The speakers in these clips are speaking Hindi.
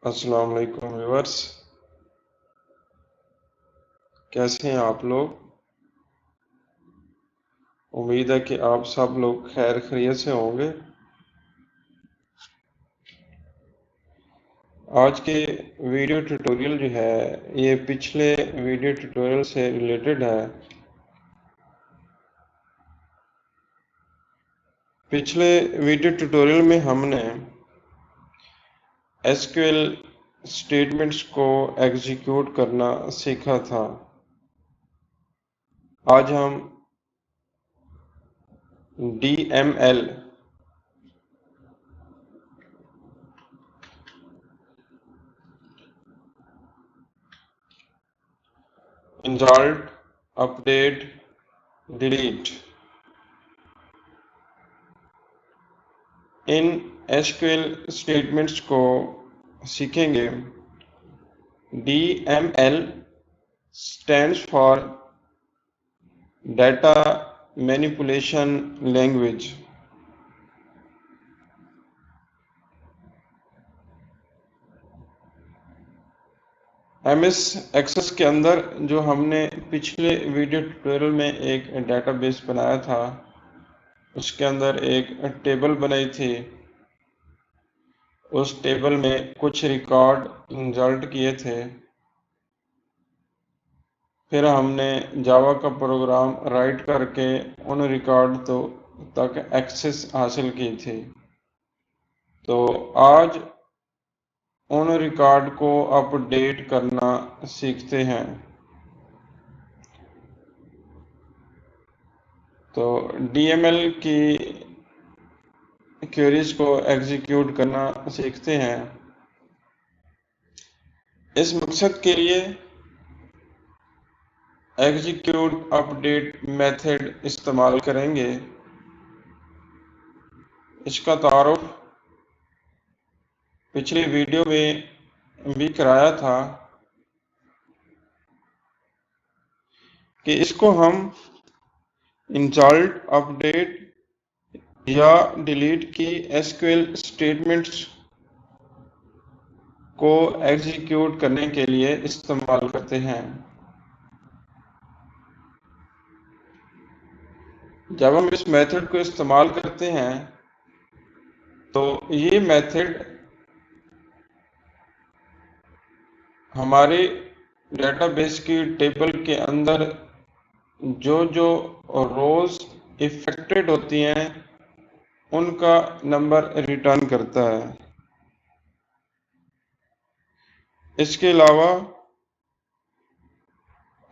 अस्सलाम वालेकुम व्यूअर्स। कैसे हैं आप लोग? उम्मीद है कि आप सब लोग खैर खैरियत से होंगे। आज के वीडियो ट्यूटोरियल जो है ये पिछले वीडियो ट्यूटोरियल से रिलेटेड है। पिछले वीडियो ट्यूटोरियल में हमने एसक्यूएल स्टेटमेंट्स को एग्जीक्यूट करना सीखा था। आज हम DML insert, update, delete in SQL statements को सीखेंगे। DML stands for Data Manipulation Language। MS Access के अंदर जो हमने पिछले वीडियो ट्यूटोरियल में एक डेटाबेस बनाया था, उसके अंदर एक टेबल बनाई थी। उस टेबल में कुछ रिकॉर्ड इंसर्ट किए थे। फिर हमने जावा का प्रोग्राम राइट करके उन रिकॉर्ड तक एक्सेस हासिल की थी। तो आज उन रिकॉर्ड को अपडेट करना सीखते हैं। तो DML की क्वेरीज को एग्जीक्यूट करना सीखते हैं। इस मकसद के लिए एग्जीक्यूट अपडेट मेथड इस्तेमाल करेंगे। इसका तारुफ पिछली वीडियो में भी कराया था कि इसको हम इंसर्ट, अपडेट या डिलीट की एसक्यूएल स्टेटमेंट्स को एग्जीक्यूट करने के लिए इस्तेमाल करते हैं। जब हम इस मेथड को इस्तेमाल करते हैं तो ये मेथड हमारे डेटाबेस की टेबल के अंदर जो जो रोज इफेक्टेड होती हैं उनका नंबर रिटर्न करता है। इसके अलावा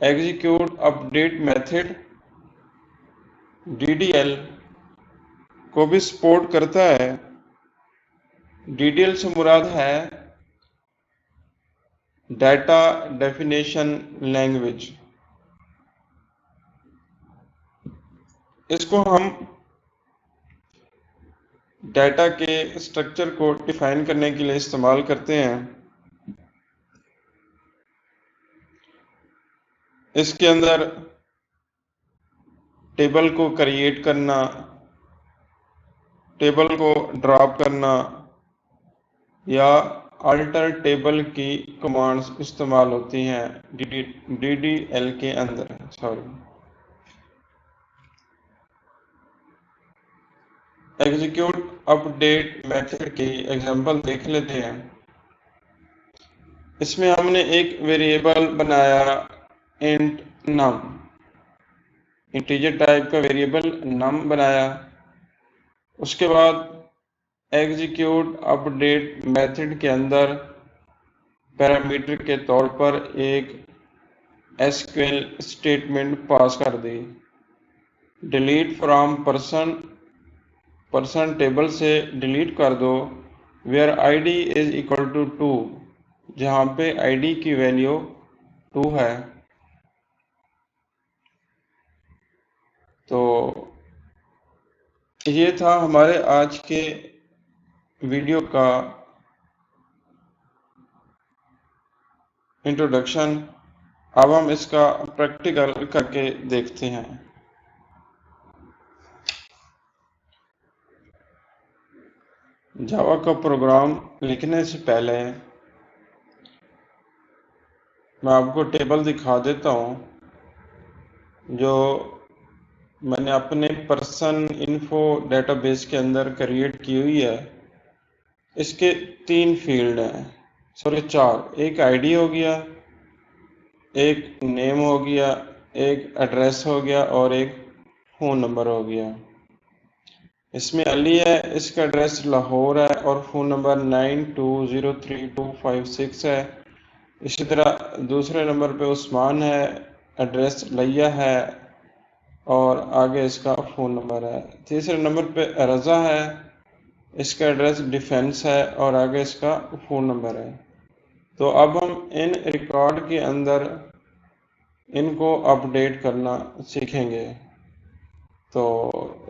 एग्जीक्यूट अपडेट मेथड DDL को भी सपोर्ट करता है। DDL से मुराद है डाटा डेफिनेशन लैंग्वेज। इसको हम डाटा के स्ट्रक्चर को डिफाइन करने के लिए इस्तेमाल करते हैं। इसके अंदर टेबल को क्रिएट करना, टेबल को ड्रॉप करना या अल्टर टेबल की कमांड्स इस्तेमाल होती हैं DDL के अंदर। एग्जीक्यूट अपडेट मेथड की एग्जांपल देख लेते हैं। इसमें हमने एक वेरिएबल बनाया इंट नम, इंटीजर टाइप का वेरिएबल नम बनाया। उसके बाद एग्जीक्यूट अपडेट मेथड के अंदर पैरामीटर के तौर पर एक एसक्यूएल स्टेटमेंट पास कर दी। डिलीट फ्रॉम पर्सन टेबल से डिलीट कर दो where ID is equal to 2, जहाँ पे ID की वैल्यू 2 है। तो ये था हमारे आज के वीडियो का इंट्रोडक्शन। अब हम इसका प्रैक्टिकल करके देखते हैं। जावा का प्रोग्राम लिखने से पहले मैं आपको टेबल दिखा देता हूँ जो मैंने अपने पर्सन इन्फो डेटाबेस के अंदर क्रिएट की हुई है। इसके 3 फील्ड हैं, सॉरी 4। एक आईडी हो गया, एक नेम हो गया, एक एड्रेस हो गया और एक फ़ोन नंबर हो गया। इसमें अली है, इसका एड्रेस लाहौर है और फ़ोन नंबर 920325 है। इसी तरह दूसरे नंबर पे उस्मान है, एड्रेस लिया है और आगे इसका फ़ोन नंबर है। तीसरे नंबर पे रज़ा है, इसका एड्रेस डिफेंस है और आगे इसका फ़ोन नंबर है। तो अब हम इन रिकॉर्ड के अंदर इनको अपडेट करना सीखेंगे। तो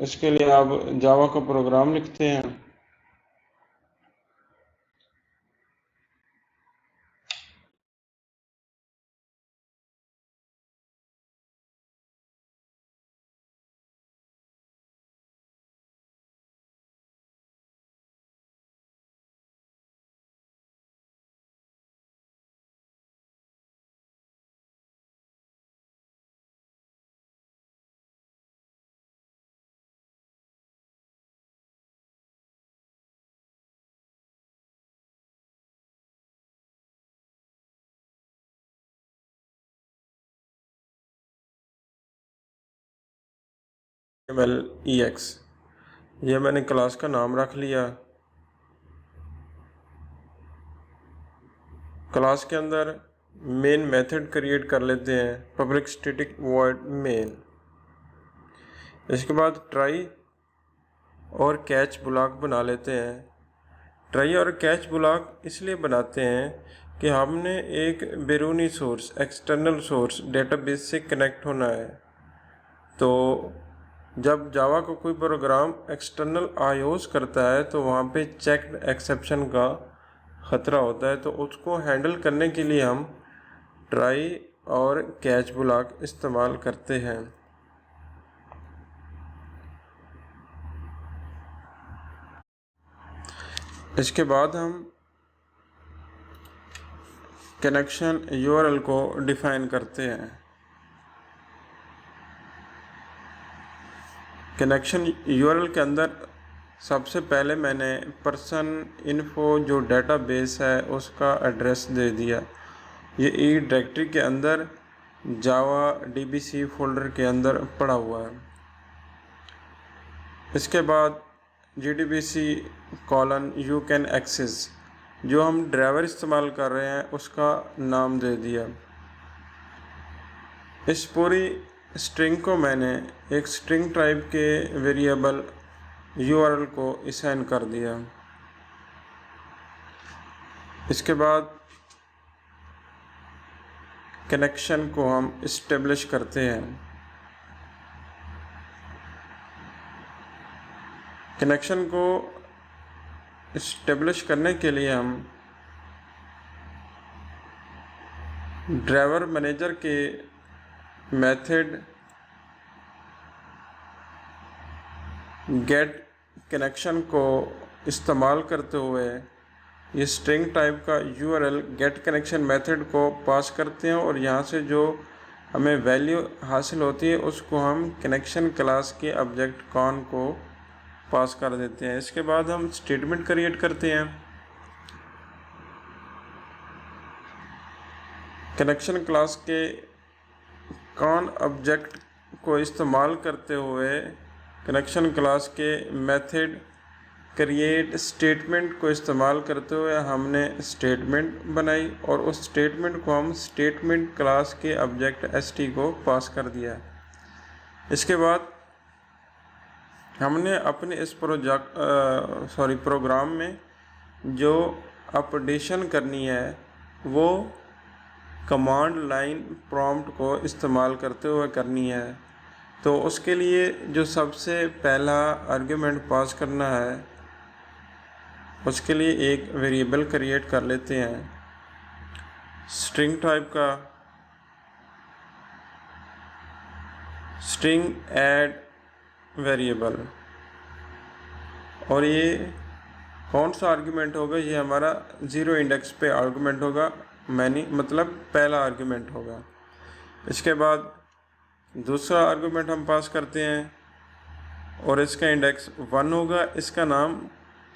इसके लिए आप जावा का प्रोग्राम लिखते हैं। HTML/EX ये मैंने क्लास का नाम रख लिया। क्लास के अंदर मेन मेथड क्रिएट कर लेते हैं, पब्लिक स्टैटिक वॉइड मेन। इसके बाद ट्राई और कैच ब्लॉक बना लेते हैं। ट्राई और कैच ब्लॉक इसलिए बनाते हैं कि हमने एक बैरूनी सोर्स, एक्सटर्नल सोर्स डेटाबेस से कनेक्ट होना है। तो जब जावा का कोई प्रोग्राम एक्सटर्नल आईओएस करता है तो वहाँ पे चेक्ड एक्सेप्शन का ख़तरा होता है। तो उसको हैंडल करने के लिए हम ट्राई और कैच ब्लॉक इस्तेमाल करते हैं। इसके बाद हम कनेक्शन यूआरएल को डिफाइन करते हैं। कनेक्शन यूआरएल के अंदर सबसे पहले मैंने पर्सन इन्फो जो डेटाबेस है उसका एड्रेस दे दिया। ये ई डायरेक्टरी के अंदर जावा डीबीसी फोल्डर के अंदर पड़ा हुआ है। इसके बाद GDBC colon you can access जो हम ड्राइवर इस्तेमाल कर रहे हैं उसका नाम दे दिया। इस पूरी स्ट्रिंग को मैंने एक स्ट्रिंग टाइप के वेरिएबल URL को असाइन कर दिया। इसके बाद कनेक्शन को हम इस्टेब्लिश करते हैं। कनेक्शन को इस्टेब्लिश करने के लिए हम ड्राइवर मैनेजर के मेथड गेट कनेक्शन को इस्तेमाल करते हुए ये स्ट्रिंग टाइप का URL गेट कनेक्शन मेथड को पास करते हैं और यहाँ से जो हमें वैल्यू हासिल होती है उसको हम कनेक्शन क्लास के ऑब्जेक्ट कॉन को पास कर देते हैं। इसके बाद हम स्टेटमेंट क्रिएट करते हैं। कनेक्शन क्लास के कॉन ऑब्जेक्ट को इस्तेमाल करते हुए कनेक्शन क्लास के मेथड क्रिएट स्टेटमेंट को इस्तेमाल करते हुए हमने स्टेटमेंट बनाई और उस स्टेटमेंट को हम स्टेटमेंट क्लास के ऑब्जेक्ट ST को पास कर दिया। इसके बाद हमने अपने इस प्रोग्राम में जो अपडेशन करनी है वो कमांड लाइन प्रॉम्प्ट को इस्तेमाल करते हुए करनी है। तो उसके लिए जो सबसे पहला आर्गुमेंट पास करना है उसके लिए एक वेरिएबल क्रिएट कर लेते हैं स्ट्रिंग टाइप का, स्ट्रिंग ऐड वेरिएबल। और ये कौन सा आर्गुमेंट होगा, ये हमारा 0 इंडेक्स पे आर्गुमेंट होगा, मैनी मतलब पहला आर्गुमेंट होगा। इसके बाद दूसरा आर्गुमेंट हम पास करते हैं और इसका इंडेक्स 1 होगा। इसका नाम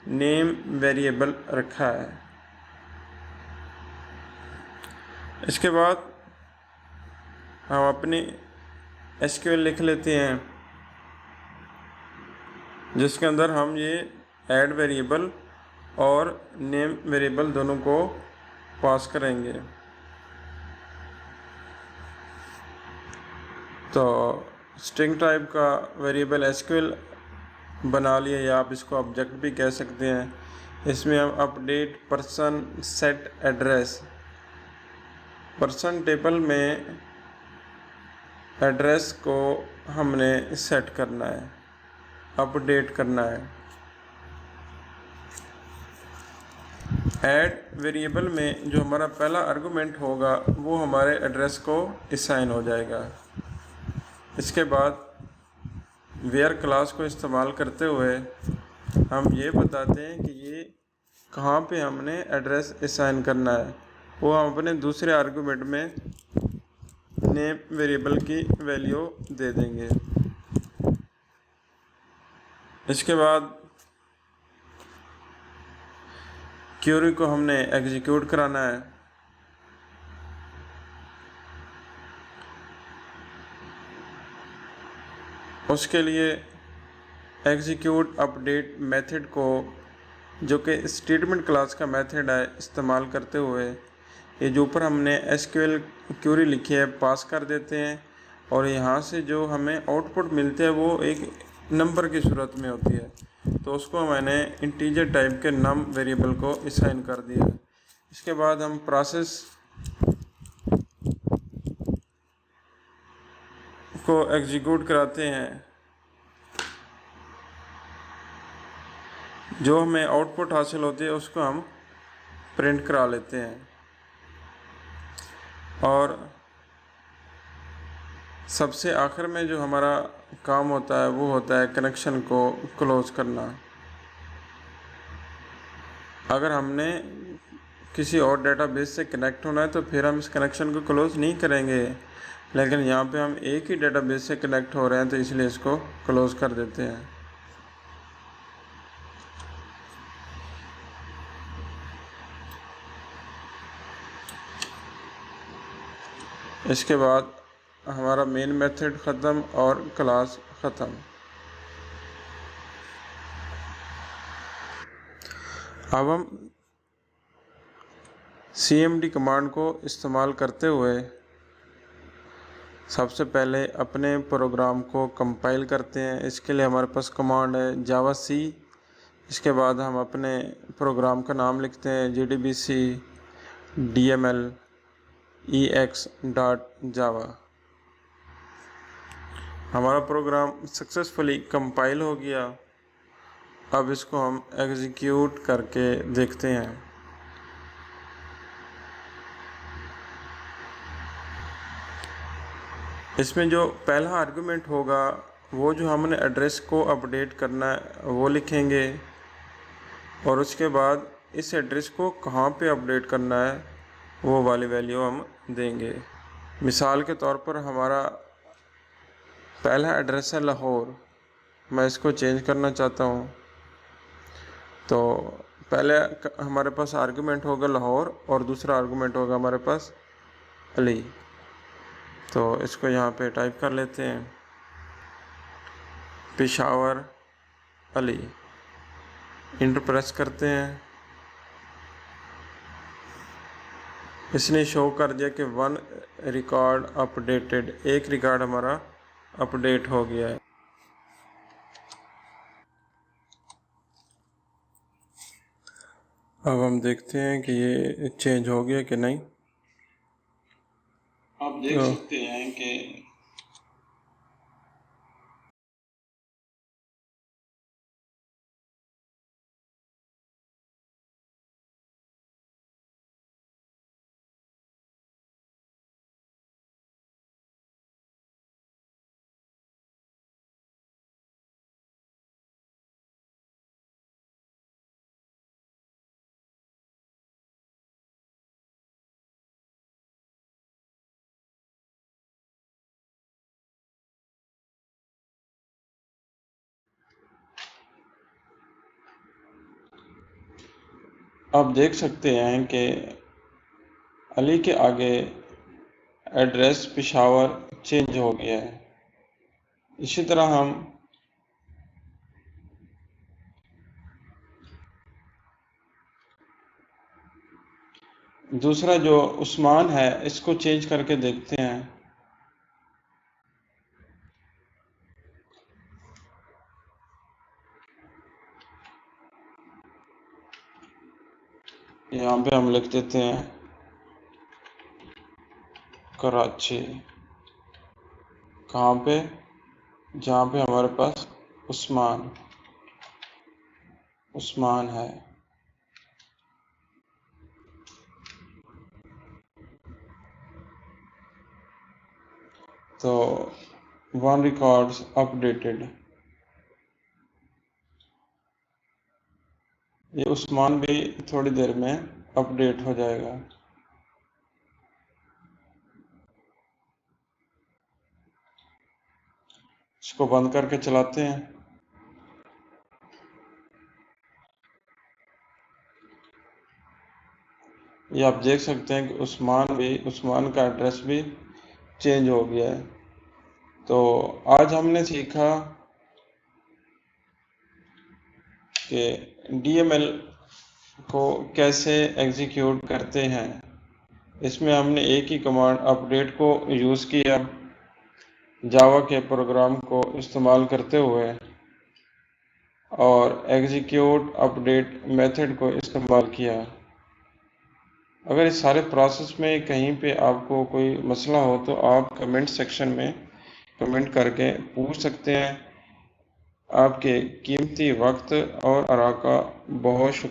नेम वेरिएबल रखा है। इसके बाद हम अपनी एसक्यूएल लिख लेते हैं, जिसके अंदर हम ये ऐड वेरिएबल और नेम वेरिएबल दोनों को पास करेंगे। तो स्ट्रिंग टाइप का वेरिएबल एसक्यूएल बना लिया, या आप इसको ऑब्जेक्ट भी कह सकते हैं। इसमें हम update person set address, person table में एड्रेस को हमने सेट करना है, अपडेट करना है। ऐड वेरिएबल में जो हमारा पहला आर्गुमेंट होगा वो हमारे एड्रेस को असाइन हो जाएगा। इसके बाद वेयर क्लास को इस्तेमाल करते हुए हम ये बताते हैं कि ये कहाँ पे हमने एड्रेस असाइन करना है, वो हम अपने दूसरे आर्गुमेंट में नेम वेरिएबल की वैल्यू दे देंगे। इसके बाद क्यूरी को हमने एग्जीक्यूट कराना है। उसके लिए एग्जीक्यूट अपडेट मेथड को, जो कि स्टेटमेंट क्लास का मेथड है, इस्तेमाल करते हुए ये जो ऊपर हमने एसक्यूएल क्यूरी लिखी है पास कर देते हैं, और यहाँ से जो हमें आउटपुट मिलते हैं वो एक नंबर की सूरत में होती है। तो उसको मैंने इंटीजर टाइप के नम वेरिएबल को असाइन कर दिया। इसके बाद हम प्रोसेस को एग्जीक्यूट कराते हैं। जो हमें आउटपुट हासिल होती है उसको हम प्रिंट करा लेते हैं, और सबसे आखिर में जो हमारा काम होता है वो होता है कनेक्शन को क्लोज करना। अगर हमने किसी और डेटाबेस से कनेक्ट होना है तो फिर हम इस कनेक्शन को क्लोज नहीं करेंगे, लेकिन यहाँ पे हम एक ही डेटाबेस से कनेक्ट हो रहे हैं तो इसलिए इसको क्लोज कर देते हैं। इसके बाद हमारा मेन मेथड ख़त्म और क्लास ख़त्म। अब हम cmd कमांड को इस्तेमाल करते हुए सबसे पहले अपने प्रोग्राम को कंपाइल करते हैं। इसके लिए हमारे पास कमांड है जावा-c। इसके बाद हम अपने प्रोग्राम का नाम लिखते हैं JDBC DML EX.java। हमारा प्रोग्राम सक्सेसफुली कंपाइल हो गया। अब इसको हम एग्जीक्यूट करके देखते हैं। इसमें जो पहला आर्गुमेंट होगा वो जो हमने एड्रेस को अपडेट करना है वो लिखेंगे, और उसके बाद इस एड्रेस को कहाँ पे अपडेट करना है वो वाली वैल्यू हम देंगे। मिसाल के तौर पर हमारा पहला एड्रेस है लाहौर, मैं इसको चेंज करना चाहता हूँ। तो पहले हमारे पास आर्गुमेंट होगा लाहौर और दूसरा आर्गुमेंट होगा हमारे पास अली। तो इसको यहाँ पे टाइप कर लेते हैं, पेशावर अली। इंटर प्रेस करते हैं। इसने शो कर दिया कि 1 रिकॉर्ड अपडेटेड, एक रिकॉर्ड हमारा अपडेट हो गया है। अब हम देखते हैं कि ये चेंज हो गया कि नहीं। आप देख सकते हैं कि आप देख सकते हैं कि अली के आगे एड्रेस पेशावर चेंज हो गया है। इसी तरह हम दूसरा जो उस्मान है इसको चेंज करके देखते हैं। यहाँ पे हम लिख देते हैं कराची। कहाँ पे? जहाँ पे हमारे पास उस्मान है। तो वन रिकॉर्ड्स अपडेटेड। ये उस्मान भी थोड़ी देर में अपडेट हो जाएगा। इसको बंद करके चलाते हैं। ये आप देख सकते हैं कि उस्मान का एड्रेस भी चेंज हो गया है। तो आज हमने सीखा कि डीएमएल को कैसे एग्जीक्यूट करते हैं। इसमें हमने एक ही कमांड अपडेट को यूज़ किया जावा के प्रोग्राम को इस्तेमाल करते हुए, और एग्जीक्यूट अपडेट मेथड को इस्तेमाल किया। अगर इस सारे प्रोसेस में कहीं पे आपको कोई मसला हो तो आप कमेंट सेक्शन में कमेंट करके पूछ सकते हैं। आपके कीमती वक्त और आरा का बहुत शुक्रिया।